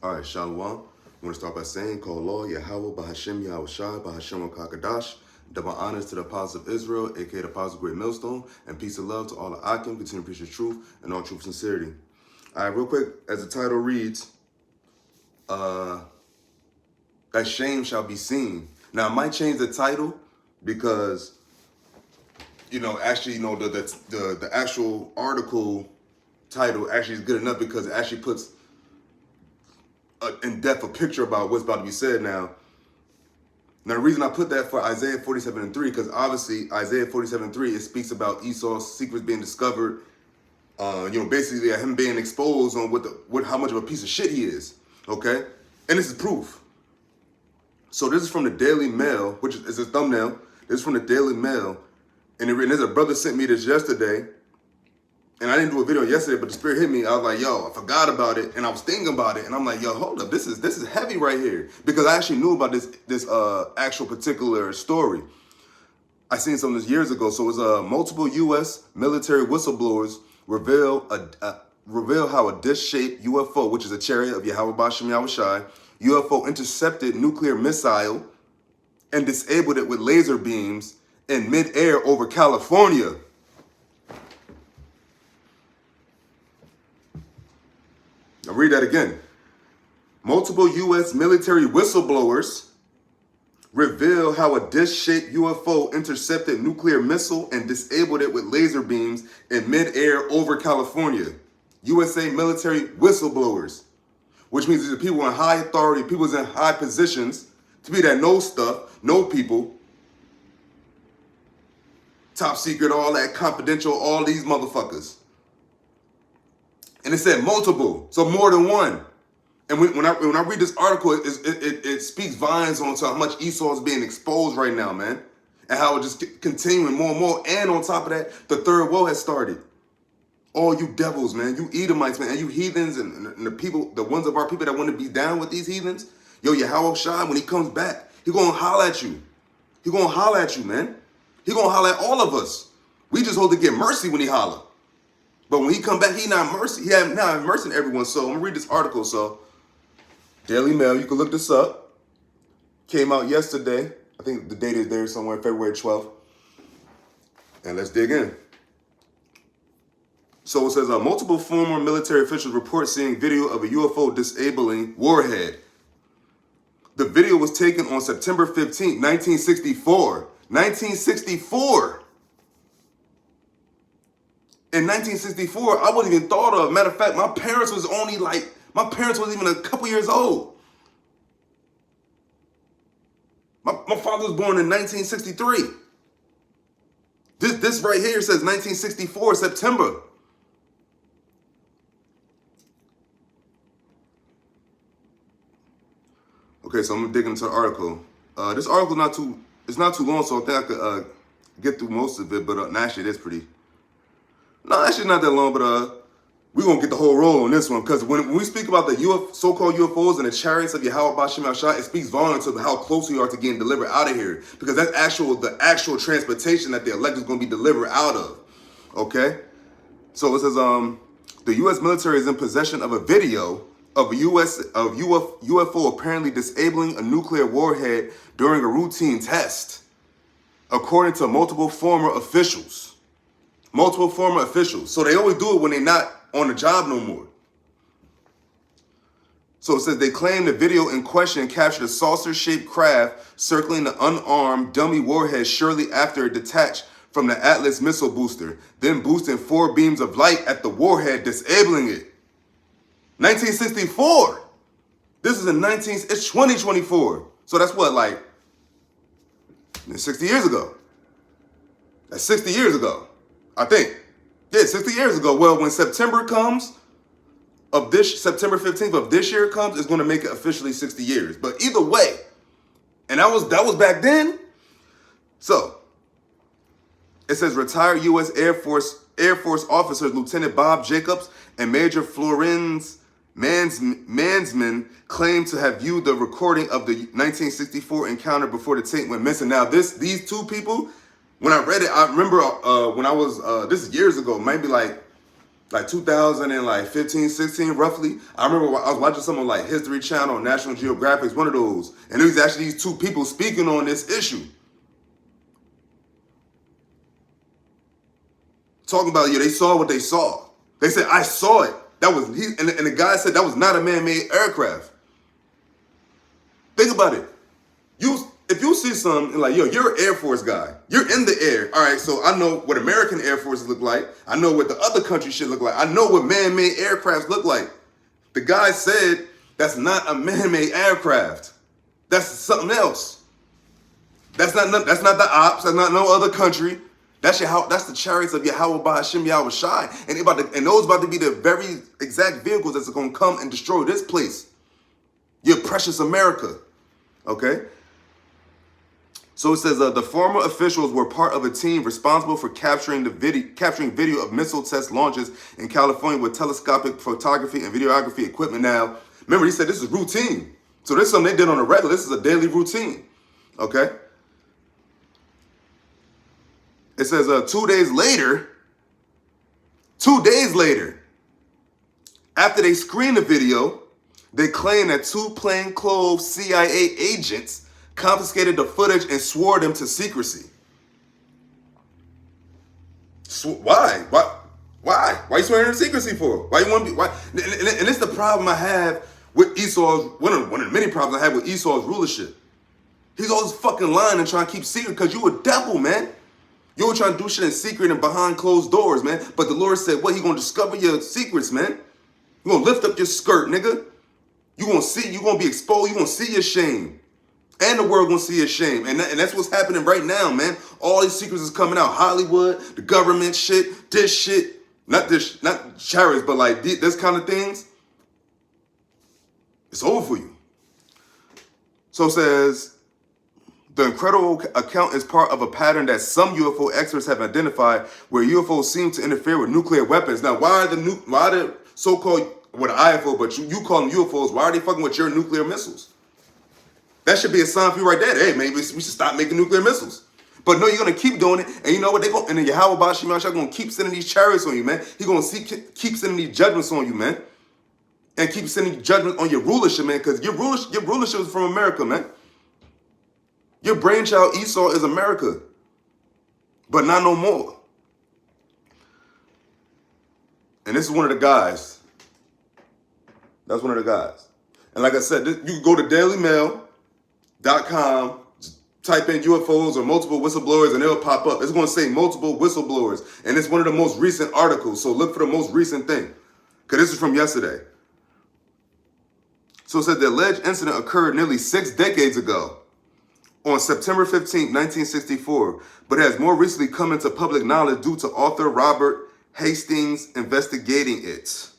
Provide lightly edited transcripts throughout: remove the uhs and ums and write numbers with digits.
All right, Shalom. I want to start by saying, Call Allah, Yahawah, BAHASHAM, YAHAWASHI, BAHASHAM Kakadash. Double honors to the apostles of Israel, aka the apostles of Great Millstone, and peace and love to all the Akim, continue to preach the truth and all truth and sincerity. All right, real quick, as the title reads, that shame shall be seen. Now, I might change the title because, the actual article title actually is good enough because it actually puts in-depth a picture about what's about to be said now. Now, the reason I put that for Isaiah 47:3, because obviously Isaiah 47:3, it speaks about Esau's secrets being discovered, basically him being exposed on how much of a piece of shit he is, okay? And this is proof. So this is from the Daily Mail, which is a thumbnail. This is from the Daily Mail, and there's a brother sent me this yesterday, and I didn't do a video yesterday, but the spirit hit me. I was like, yo, I forgot about it, and I was thinking about it, and I'm like, yo, hold up, this is heavy right here, because I actually knew about this actual particular story. I seen some of this years ago. So it was multiple U.S. military whistleblowers reveal how a disc-shaped UFO, which is a Chariot of YAHAWAH, YAHAWASHI, UFO intercepted nuclear missile and disabled it with laser beams in midair over California. I'll read that again. Multiple U.S. military whistleblowers reveal how a disc-shaped UFO intercepted nuclear missile and disabled it with laser beams in midair over California. USA military whistleblowers, which means these are people in high authority, people in high positions, to be that know stuff, know people, top secret, all that, confidential, all these motherfuckers. And it said multiple, so more than one. And when I read this article, it speaks volumes on how much Esau is being exposed right now, man. And how it just continuing more and more. And on top of that, the third woe has started. All you devils, man, you Edomites, man, and you heathens and the people, the ones of our people that want to be down with these heathens, yo, YAHAWASHI, when he comes back, he gonna holler at you. He gonna holler at you, man. He gonna holler at all of us. We just hold to get mercy when he holler. But when he come back, he not mercy. He have not mercy on everyone. So I'm gonna read this article. So Daily Mail, you can look this up. Came out yesterday. I think the date is there somewhere, February 12th. And let's dig in. So it says, multiple former military officials report seeing video of a UFO disabling warhead. The video was taken on September 15, 1964. 1964. In 1964, I wasn't even thought of. Matter of fact, my parents wasn't even a couple years old. My father was born in 1963. This right here says 1964, September. Okay, so I'm gonna dig into the article. This article it's not too long, so I think I could get through most of it. But actually, it is pretty. No, actually not that long, but we're going to get the whole roll on this one. Because when we speak about the so-called UFOs and the chariots of YAHAWAH, it speaks volumes to how close we are to getting delivered out of here. Because that's the actual transportation that the elect is going to be delivered out of. Okay? So it says, the U.S. military is in possession of a video of UFO apparently disabling a nuclear warhead during a routine test, according to multiple former officials. So they only do it when they're not on the job no more. So it says they claim the video in question captured a saucer-shaped craft circling the unarmed dummy warhead shortly after it detached from the Atlas missile booster, then boosting 4 beams of light at the warhead, disabling it. 1964. This is it's 2024. So that's what, like 60 years ago. That's 60 years ago. I think. Yeah, 60 years ago. Well, when September 15th of this year comes, it's going to make it officially 60 years. But either way, and that was back then. So, it says retired U.S. Air Force officers Lieutenant Bob Jacobs and Major Florence Mansman claim to have viewed the recording of the 1964 encounter before the tape went missing. Now, these two people, when I read it, I remember when I was, this is years ago, maybe like like 2015, 16, roughly. I remember I was watching something like History Channel, National Geographic, one of those, and it was actually these two people speaking on this issue, talking about, yeah, they saw what they saw. They said, I saw it. That was he, and the guy said that was not a man-made aircraft. Think about it. If you see something like, yo, you're an Air Force guy. You're in the air. All right, so I know what American Air Forces look like. I know what the other country shit look like. I know what man-made aircrafts look like. The guy said that's not a man-made aircraft. That's something else. That's not the ops. That's not no other country. That's the chariots of Yahawah, BAHASHAM, YAHAWASHI. And those about to be the very exact vehicles that's going to come and destroy this place. Your precious America. Okay? So it says the former officials were part of a team responsible for capturing video of missile test launches in California with telescopic photography and videography equipment. Now, remember, he said this is routine. So this is something they did on a regular. This is a daily routine. Okay? It says 2 days later, after they screened the video, they claimed that two plainclothes CIA agents confiscated the footage and swore them to secrecy. Why? Why you swearing to secrecy for? Why you want to be? Why? And it's the problem I have with Esau's. One of the many problems I have with Esau's rulership. He's always fucking lying and trying to keep secret because you a devil, man. You were trying to do shit in secret and behind closed doors, man. But the Lord said, what? He gonna discover your secrets, man. You gonna lift up your skirt, nigga. You gonna see. You gonna be exposed. You gonna see your shame. And the world gonna see your shame. And that's what's happening right now, man. All these secrets is coming out. Hollywood, the government shit, this shit. Not Chariot, but like this kind of things. It's over for you. So it says, the incredible account is part of a pattern that some UFO experts have identified where UFOs seem to interfere with nuclear weapons. Now, why the so-called, with IFO, but you call them UFOs, why are they fucking with your nuclear missiles? That should be a sign for you right there. Hey, maybe we should stop making nuclear missiles. But no, you're going to keep doing it. And you know what? And then Yahawah BAHASHAM going to keep sending these chariots on you, man. He's going to keep sending these judgments on you, man. And keep sending judgment on your rulership, man. Because your rulership is from America, man. Your brainchild, Esau, is America. But not no more. And this is one of the guys. That's one of the guys. And like I said, you can go to dailymail.com, type in UFOs or multiple whistleblowers, and it'll pop up. It's going to say multiple whistleblowers. And it's one of the most recent articles. So look for the most recent thing. Because this is from yesterday. So it said the alleged incident occurred nearly 6 decades ago, on September 15, 1964, but has more recently come into public knowledge due to author Robert Hastings investigating it.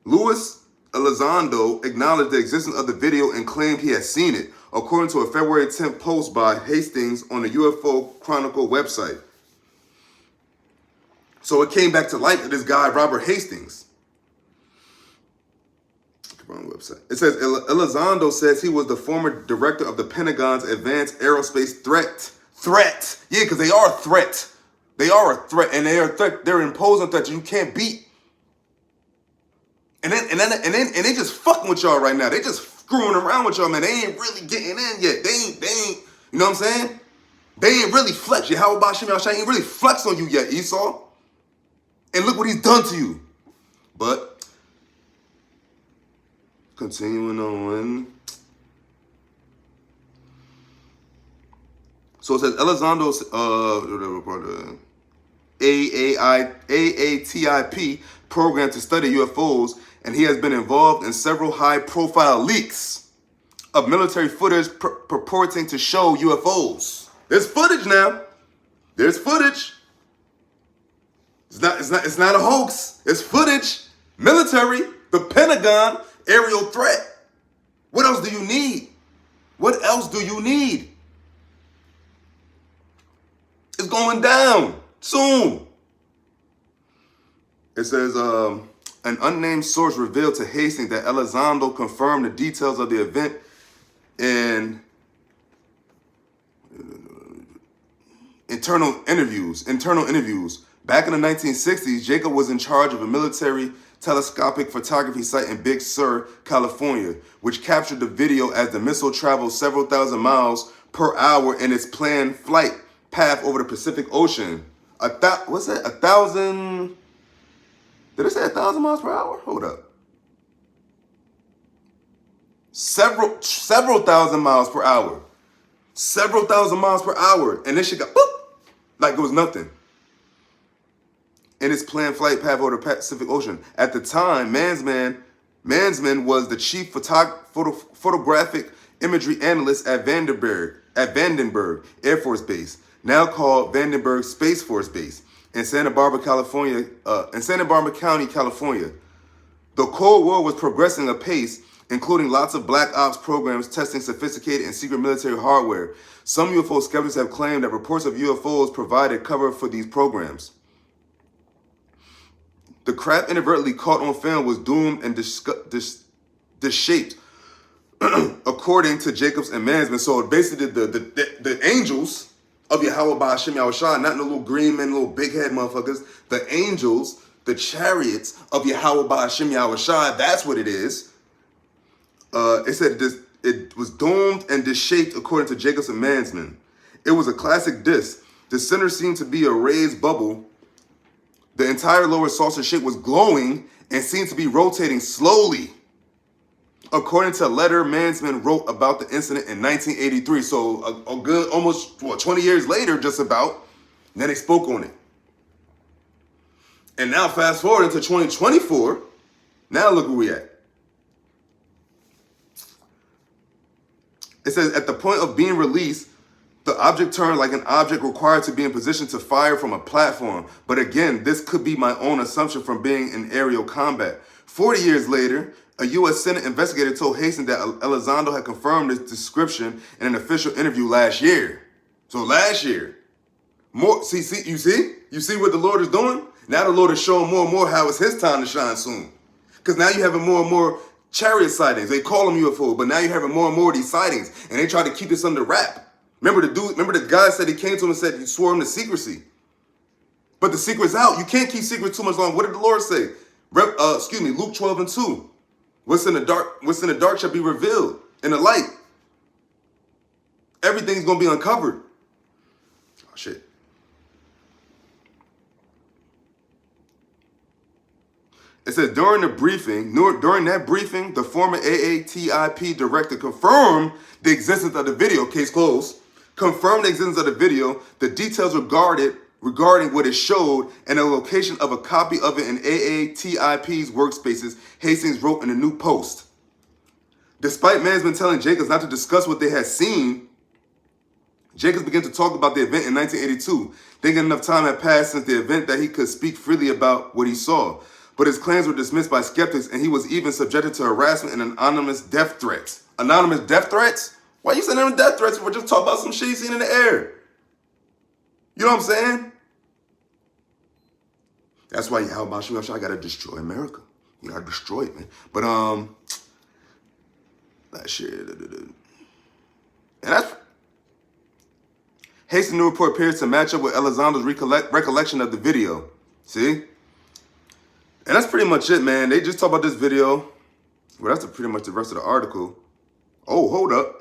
Louis Elizondo acknowledged the existence of the video and claimed he had seen it, according to a February 10th post by Hastings on the UFO Chronicle website. So it came back to light that this guy, Robert Hastings. Wrong website. It says Elizondo says he was the former director of the Pentagon's Advanced Aerospace Threat. Yeah, because they are a threat. They are a threat, and they are a threat. They're imposing threats you can't beat. And they just fucking with y'all right now. They just screwing around with y'all, man. They ain't really getting in yet. They ain't. You know what I'm saying? They ain't really flexed. Yahawah BAHASHAM ain't really flexed on you yet, Esau. And look what he's done to you. But continuing on. So it says Elizondo's AATIP program to study UFOs, and he has been involved in several high-profile leaks of military footage purporting to show UFOs. There's footage now. There's footage. It's not a hoax. It's footage. Military, the Pentagon, aerial threat. What else do you need? What else do you need? It's going down soon. It says, an unnamed source revealed to Hastings that Elizondo confirmed the details of the event in internal interviews Back in the 1960s, Jacob was in charge of a military telescopic photography site in Big Sur, California, which captured the video as the missile traveled several thousand miles per hour in its planned flight path over the Pacific Ocean. What's that? 1,000? Did it say 1,000 miles per hour? Hold up. Several thousand miles per hour. Several thousand miles per hour. And this shit got boop, like it was nothing. In its planned flight path over the Pacific Ocean. At the time, Mansman was the chief photographic imagery analyst at Vandenberg Air Force Base, now called Vandenberg Space Force Base, in Santa Barbara, California, in Santa Barbara County, California. The Cold War was progressing apace, including lots of black ops programs testing sophisticated and secret military hardware. Some UFO skeptics have claimed that reports of UFOs provided cover for these programs. The crap inadvertently caught on film was doomed and dishaped, according to Jacobs and Mansman. So basically, the angels of Yahawah, BAHASHAM, YAHAWASHI, not the little green men, little big head motherfuckers. The angels, the chariots of Yahawah, BAHASHAM, YAHAWASHI, that's what it is. It said it was doomed and dishaped, according to Jacobs and Mansman. It was a classic disc. The center seemed to be a raised bubble. The entire lower saucer shape was glowing and seemed to be rotating slowly, according to a letter Mansman wrote about the incident in 1983. So a good, almost, 20 years later, just about, then they spoke on it. And now fast forward into 2024, now look where we at. It says, at the point of being released, the object turned like an object required to be in position to fire from a platform. But again, this could be my own assumption from being in aerial combat. 40 years later, a U.S. Senate investigator told Hastings that Elizondo had confirmed this description in an official interview last year. So last year. You see what the Lord is doing? Now the Lord is showing more and more how it's his time to shine soon. Because now you're having more and more Chariot sightings. They call them UFO, but now you're having more and more of these sightings. And they try to keep this under wrap. Remember the guy said he came to him and said he swore him to secrecy. But the secret's out. You can't keep secret too much long. What did the Lord say? Luke 12:2. What's in the dark shall be revealed in the light. Everything's gonna be uncovered. Oh shit. It says during that briefing, the former AATIP director confirmed the existence of the video, case closed, confirmed the existence of the video, the details regarding what it showed, and the location of a copy of it in AATIP's workspaces, Hastings wrote in a new post. Despite Mansman telling Jacobs not to discuss what they had seen, Jacobs began to talk about the event in 1982, thinking enough time had passed since the event that he could speak freely about what he saw. But his claims were dismissed by skeptics, and he was even subjected to harassment and anonymous death threats. Anonymous death threats? Why you sending them death threats? We're just talking about some shit you seen in the air. You know what I'm saying? That's why I gotta destroy America. You gotta destroy it, man. But that shit. And that's Hastings' new report appears to match up with Elizondo's recollection of the video. See? And that's pretty much it, man. They just talk about this video. Well, that's pretty much the rest of the article. Oh, hold up.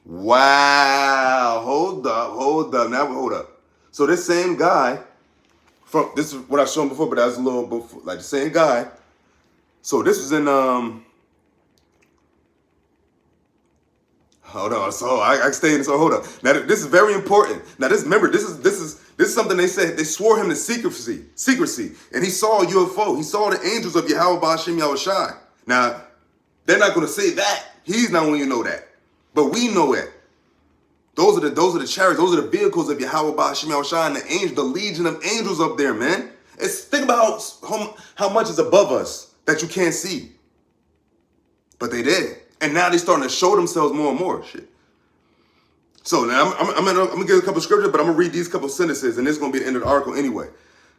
Wow. Hold up. Now, hold up. So this same guy, this is what I showed before, but that was a little before, like the same guy. So this was in, hold on. So I stayed in. So hold up. Now this is very important. Now this is something they said. They swore him to secrecy, and he saw a UFO. He saw the angels of Yahawah, BAHASHAM, YAHAWASHI. Now they're not going to say that. He's not going to know that, but we know it. Those are the chariots. Those are the vehicles of Yahawah, BAHASHAM, YAHAWASHI, and the angels, the legion of angels up there, man. Think about how much is above us that you can't see, but they did. And now they're starting to show themselves more and more. Shit. So now I'm gonna give a couple scriptures, but I'm gonna read these couple sentences, and this is gonna be the end of the article anyway.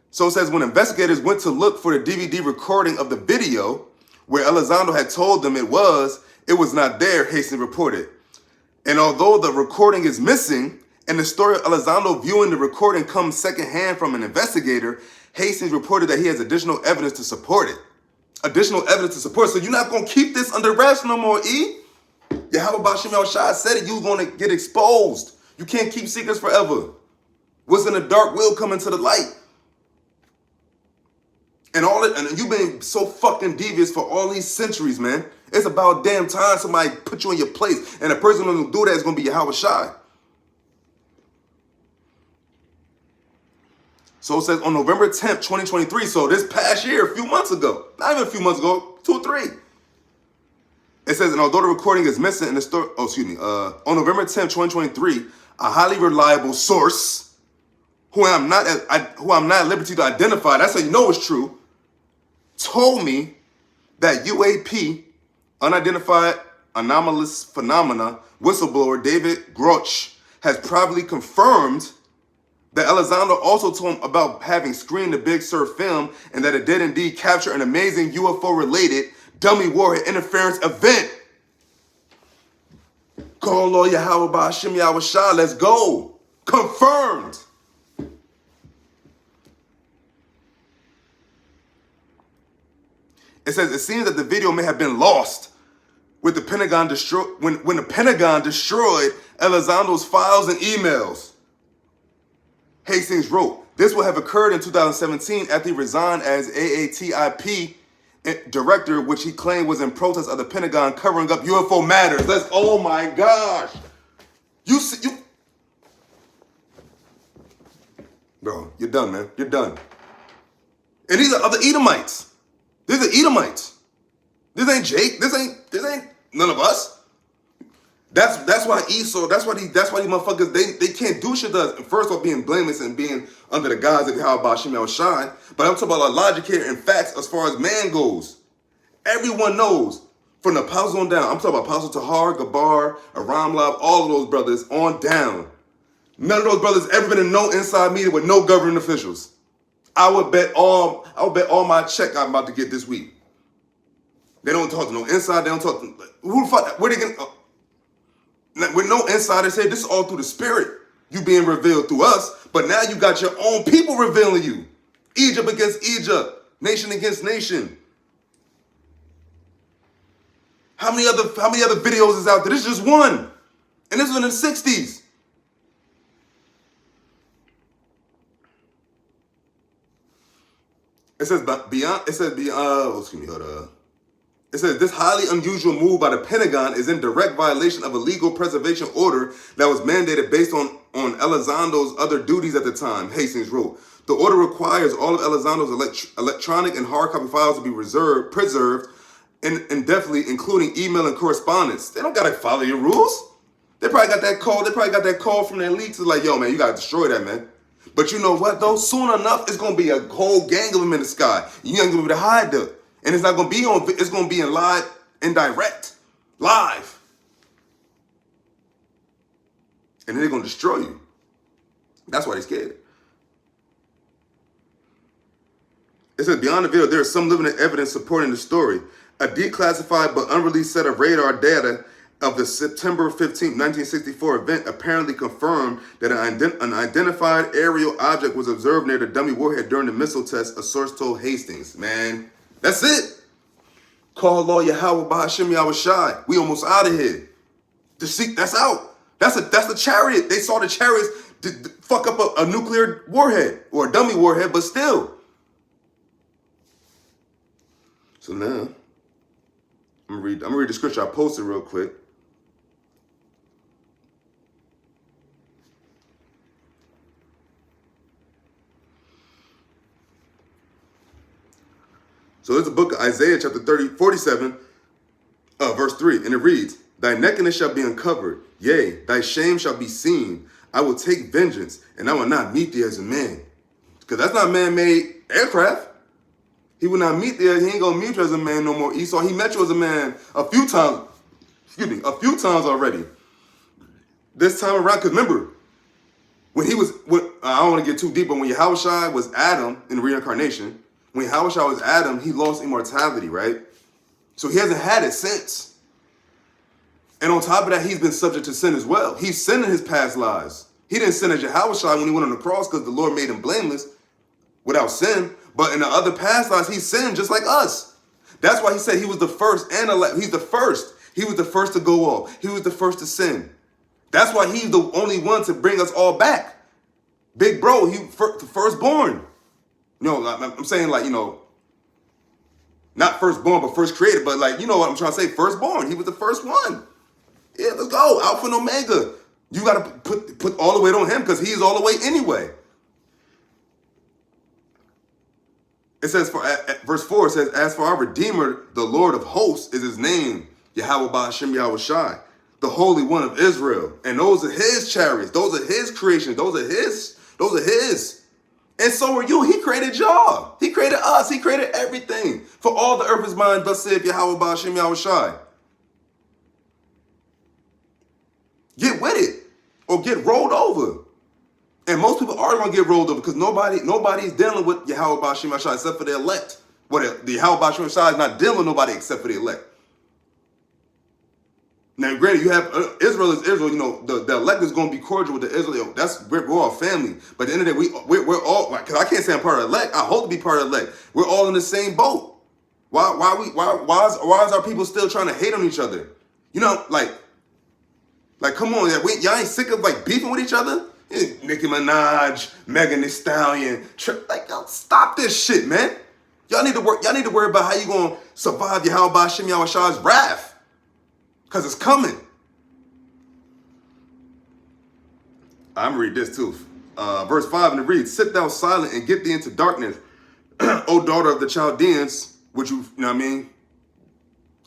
So it says, when investigators went to look for the DVD recording of the video where Elizondo had told them it was not there, Hastings reported. And although the recording is missing, And the story of Elizondo viewing the recording comes secondhand from an investigator. Hastings reported that he has additional evidence to support it. Additional evidence to support it. So you're not going to keep this under wraps no more, E? YAHAWASHI said it. You're going to get exposed. You can't keep secrets forever. What's in the dark will come into the light. And you've been so fucking devious for all these centuries, man. It's about damn time somebody put you in your place. And the person who's going to do that is going to be YAHAWASHI. So it says on November 10th, 2023, so this past year, a few months ago, not even a few months ago, 2 or 3. It says, and although the recording is missing in the story, on November 10th, 2023, a highly reliable source, who I'm not at liberty to identify, that's how you know it's true, told me that UAP, unidentified anomalous phenomena, whistleblower David Groch, has privately confirmed that Elizondo also told him about having screened the Big Sur film and that it did indeed capture an amazing UFO-related dummy warhead interference event. Call Lord Yahawah BAHASHAM YAHAWASHI. Let's go. Confirmed. It says it seems that the video may have been lost with the Pentagon when the Pentagon destroyed Elizondo's files and emails. Hastings wrote, this would have occurred in 2017 after he resigned as AATIP director, which he claimed was in protest of the Pentagon covering up UFO matters. Oh my gosh. You bro, you're done, man. You're done. And these are other Edomites. These are Edomites. This ain't Jake. This ain't none of us. That's why ESAU, that's why these motherfuckers, they can't do shit to us. First off, being blameless and being under the guise of Yahawah BAHASHAM YAHAWASHI. But I'm talking about logic here and facts as far as man goes. Everyone knows from the apostles on down. I'm talking about Apostle Tahar, Gabar, Aram Lab, all of those brothers on down. None of those brothers ever been in no inside meeting with no government officials. I would bet all my check I'm about to get this week. They don't talk to no inside. They don't talk to who the fuck. Where they gonna? With no insiders here, this is all through the spirit. You being revealed through us, but now you got your own people revealing you. Egypt against Egypt, nation against nation. How many other videos is out there? This is just one, and this was in the 60s. It says beyond. It says beyond. Excuse me. Hold on. It says, this highly unusual move by the Pentagon is in direct violation of a legal preservation order that was mandated based on Elizondo's other duties at the time, Hastings wrote. The order requires all of Elizondo's electronic and hard copy files to be preserved indefinitely, including email and correspondence. They don't got to follow your rules. They probably got that call. They probably got that call from their leaks. It's like, yo, man, you got to destroy that, man. But you know what, though? Soon enough, it's going to be a whole gang of them in the sky. You ain't going to be able to hide them. And it's not going to be on, it's going to be in live and direct. Live. And then they're going to destroy you. That's why they're scared. It says, beyond the video, there is some living evidence supporting the story. A declassified but unreleased set of radar data of the September 15, 1964 event apparently confirmed that an identified aerial object was observed near the dummy warhead during the missile test, a source told Hastings. Man, that's it. Call Lord Yahawah BAHASHAM YAHAWASHI. We almost out of here. That's out. That's the Chariot. They saw the Chariots fuck up a nuclear warhead or a dummy warhead, but still. So now, I'm gonna read the scripture I posted real quick. So it's the book of Isaiah chapter 47, verse 3, and it reads, thy nakedness shall be uncovered, yea, thy shame shall be seen. I will take vengeance, and I will not meet thee as a man. Because that's not man-made aircraft. He will not meet there. He ain't going to meet you as a man no more, Esau. He met you as a man a few times already. This time around, because remember, when I don't want to get too deep, but when Yahawashi was Adam in reincarnation, when Yahawashi was Adam, he lost immortality, right? So he hasn't had it since. And on top of that, he's been subject to sin as well. He's sinned in his past lives. He didn't sin as YAHAWASHI when he went on the cross because the Lord made him blameless without sin. But in the other past lives, he sinned just like us. That's why he said he was the first and he's the first. He was the first to go off. He was the first to sin. That's why he's the only one to bring us all back. Big bro, he firstborn. You know, I'm saying like, you know, not firstborn, but first created. But like, you know what I'm trying to say? Firstborn. He was the first one. Yeah, let's go. Alpha and Omega. You got to put all the weight on him because he's all the way anyway. It says, verse 4 says, as for our Redeemer, the Lord of hosts is his name, YAHAWAH BAHASHAM YAHAWASHI, the Holy One of Israel. And those are his chariots. Those are his creations. Those are his. And so are you. He created y'all. He created us. He created everything. For all the earth is mine, thus saith YAHAWAH BAHASHAM YAHAWASHI. Get with it or get rolled over. And most people are going to get rolled over because nobody's dealing with YAHAWAH BAHASHAM YAHAWASHI except for the elect. Well, the YAHAWAH BAHASHAM YAHAWASHI is not dealing with nobody except for the elect. Now, granted, you have Israel is Israel. You know, the elect is going to be cordial with the Israel. We're all family. But at the end of the day, we're all, because I can't say I'm part of the elect. I hope to be part of the elect. We're all in the same boat. Why is our people still trying to hate on each other? You know, like come on, y'all ain't sick of like beefing with each other? Nicki Minaj, Megan Thee Stallion, like yo, stop this shit, man. Y'all need to worry about how you gonna survive YAHAWAH BAHASHAM YAHAWASHI's wrath. Because it's coming. I'm going to read this too. Verse 5, and it reads, sit thou silent and get thee into darkness, O daughter of the Chaldeans, which you know what I mean?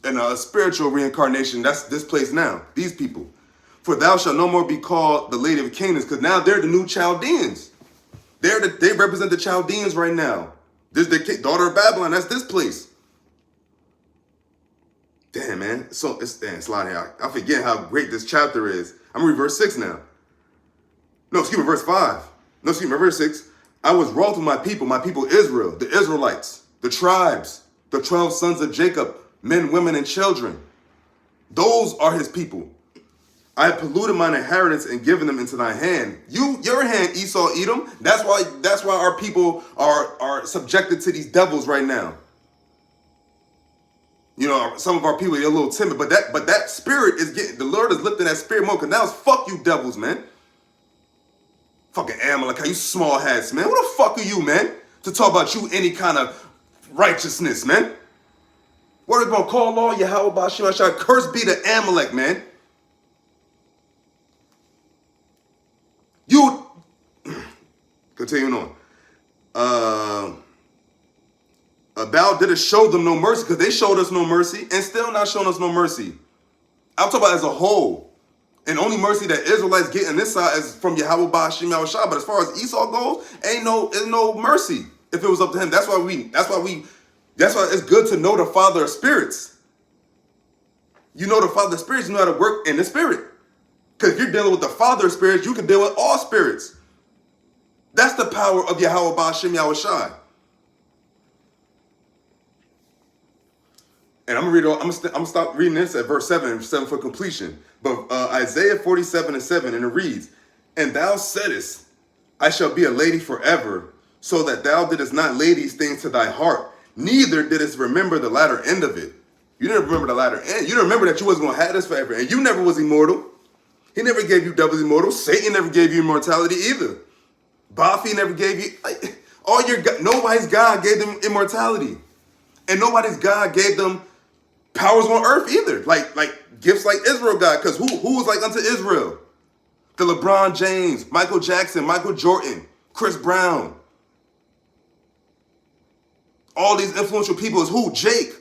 And a spiritual reincarnation, that's this place now, these people. For thou shalt no more be called the lady of Canaan, because now they're the new Chaldeans. They represent the Chaldeans right now. This is the daughter of Babylon, that's this place. Damn, man. So it's a lot here. I forget how great this chapter is. I'm going to read verse 6 now. No, excuse me, verse 5. No, excuse me, verse 6. I was wroth with my people Israel, the Israelites, the tribes, the 12 sons of Jacob, men, women, and children. Those are his people. I have polluted mine inheritance and given them into thy hand. Your hand, Esau, Edom. That's why our people are subjected to these devils right now. You know, some of our people are a little timid, but that spirit is getting, the Lord is lifting that spirit more, because now it's fuck you devils, man. Fucking Amalek, how you small hats, man. Who the fuck are you, man? To talk about you any kind of righteousness, man. What about call law, YAHAWAH BAHASHAM YAHAWASHI, curse be the Amalek, man. You, continuing on. Thou didst show them no mercy, because they showed us no mercy and still not showing us no mercy. I'm talking about as a whole. And only mercy that Israelites get in this side is from YAHAWAH BAHASHAM YAHAWASHI. But as far as Esau goes, ain't no mercy if it was up to him. That's why it's good to know the Father of spirits. You know the Father of spirits, you know how to work in the spirit. Because if you're dealing with the Father of spirits, you can deal with all spirits. That's the power of YAHAWAH BAHASHAM YAHAWASHI. And I'm gonna stop reading this at verse 7 for completion. But Isaiah 47:7, and it reads, and thou saidest, I shall be a lady forever, so that thou didst not lay these things to thy heart, neither didst remember the latter end of it. You didn't remember the latter end. You didn't remember that you wasn't gonna have this forever, and you never was immortal. He never gave you devils immortal. Satan never gave you immortality either. Bafi never gave you nobody's God gave them immortality, and nobody's God gave them powers on earth either, like gifts like Israel got, because who was like unto Israel? The LeBron James, Michael Jackson, Michael Jordan, Chris Brown. All these influential people is who? Jake.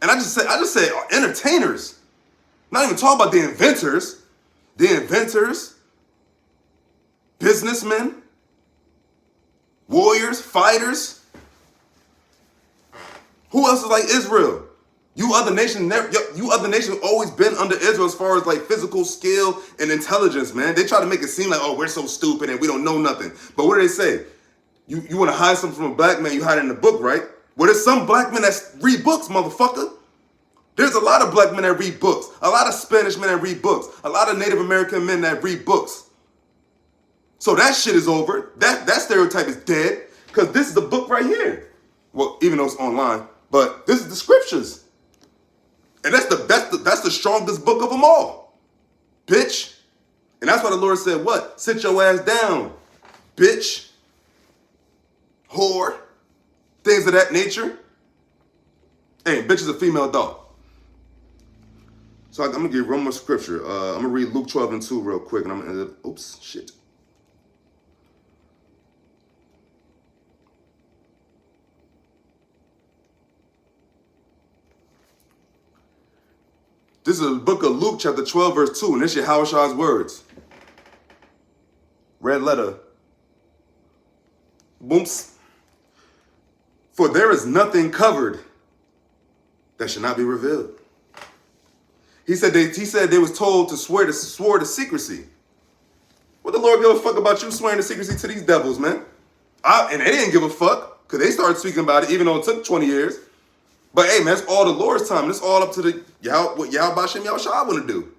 And I just say entertainers. Not even talk about the inventors. Businessmen, warriors, fighters. Who else is like Israel? You other nations always been under Israel as far as like physical skill and intelligence, man. They try to make it seem like, oh, we're so stupid and we don't know nothing. But what do they say? You want to hide something from a black man, you hide it in the book, right? Well, there's some black men that read books, motherfucker. There's a lot of black men that read books, a lot of Spanish men that read books, a lot of Native American men that read books. So that shit is over. That stereotype is dead, because this is the book right here. Well, even though it's online, but this is the scriptures. And that's the strongest book of them all, bitch. And that's why the Lord said, what? Sit your ass down, bitch. Whore. Things of that nature. Hey, bitch is a female dog. So I'm going to give one more scripture. I'm going to read Luke 12:2 real quick. And I'm going to, oops, shit. This is the book of Luke chapter 12 verse 2. And this is YAHAWASHI's words. Red letter. Booms. For there is nothing covered that should not be revealed. He said they was told to swore to secrecy. What the Lord give a fuck about you swearing to secrecy to these devils, man? And they didn't give a fuck, because they started speaking about it, even though it took 20 years. But hey, man, it's all the Lord's time. It's all up to what BAHASHAM YAHAWASHI want to do.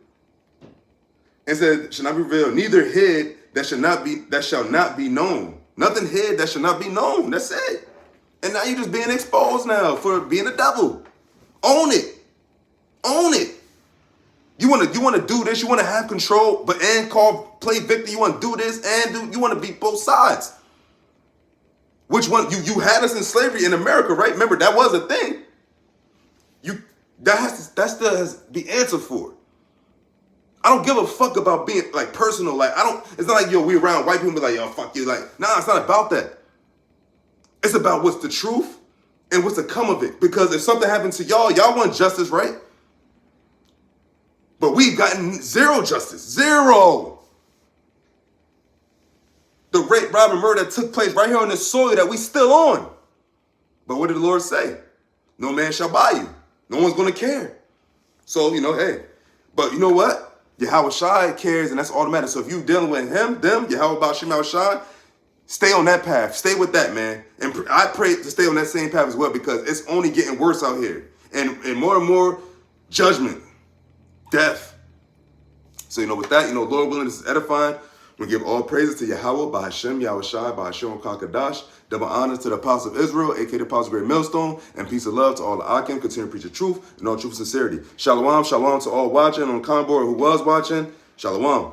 And said, should not be revealed, neither hid that shall not be known. Nothing hid that shall not be known. That's it. And now you're just being exposed now for being a devil. Own it. Own it. You want to do this, you want to have control, but play victim, you want to do this and you want to be both sides. Which one? You had us in slavery in America, right? Remember, that was a thing. That's the answer for it. I don't give a fuck about being like personal. Like it's not like, yo, we around white people be like, yo, fuck you. Like, nah, it's not about that. It's about what's the truth and what's the come of it. Because if something happens to y'all want justice, right? But we've gotten zero justice. Zero. The rape, rob, and murder that took place right here on this soil that we still on. But what did the Lord say? No man shall buy you. No one's going to care. So, hey. But you know what? YAHAWASHI cares, and that's all that matters. So if you dealing with him, them, BAHASHAM YAHAWASHI, stay on that path. Stay with that, man. And I pray to stay on that same path as well, because it's only getting worse out here. And more judgment. Death. So, with that, Lord willing, this is edifying. We give all praises to Yahawah, BAHASHAM YAHAWASHI, BAHASHAM Kakadash. Double honors to the Apostle of Israel, aka the Apostle of Great Millstone, and peace and love to all the Akim. Continue to preach the truth and all truth and sincerity. Shalom, shalom to all watching on Conboard who was watching. Shalom.